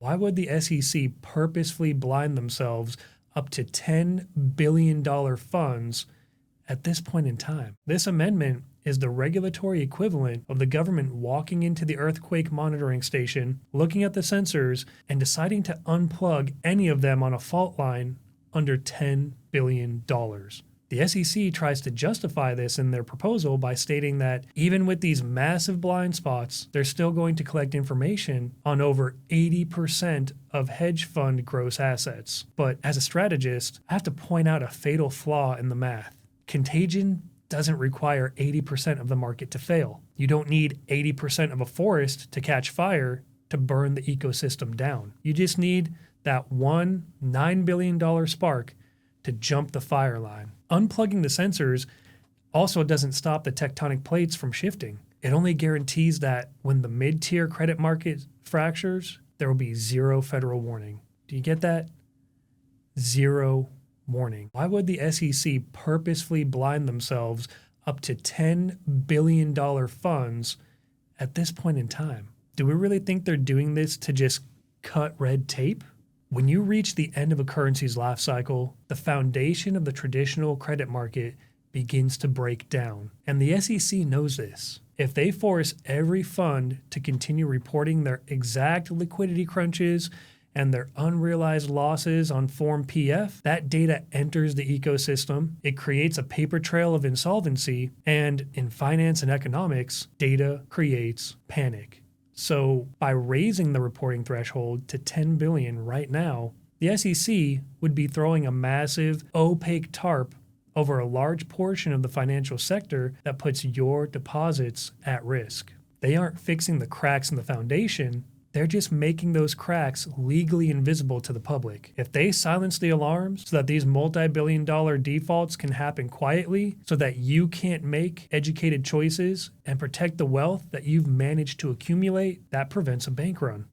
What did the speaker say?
Why would the SEC purposefully blind themselves up to $10 billion funds at this point in time? This amendment is the regulatory equivalent of the government walking into the earthquake monitoring station, looking at the sensors, and deciding to unplug any of them on a fault line under $10 billion. The SEC tries to justify this in their proposal by stating that even with these massive blind spots, they're still going to collect information on over 80% of hedge fund gross assets. But as a strategist, I have to point out a fatal flaw in the math. Contagion doesn't require 80% of the market to fail. You don't need 80% of a forest to catch fire to burn the ecosystem down. You just need that one $9 billion spark to jump the fire line. Unplugging the sensors also doesn't stop the tectonic plates from shifting. It only guarantees that when the mid-tier credit market fractures, there will be zero federal warning. Do you get that? Zero warning. Why would the SEC purposefully blind themselves up to $10 billion funds at this point in time? Do we really think they're doing this to just cut red tape? When you reach the end of a currency's life cycle, the foundation of the traditional credit market begins to break down. And the SEC knows this. If they force every fund to continue reporting their exact liquidity crunches and their unrealized losses on Form PF, that data enters the ecosystem, it creates a paper trail of insolvency, and in finance and economics, data creates panic. So by raising the reporting threshold to $10 billion right now, the SEC would be throwing a massive opaque tarp over a large portion of the financial sector that puts your deposits at risk. They aren't fixing the cracks in the foundation. They're just making those cracks legally invisible to the public. If they silence the alarms so that these multi-billion-dollar defaults can happen quietly, so that you can't make educated choices and protect the wealth that you've managed to accumulate, that prevents a bank run.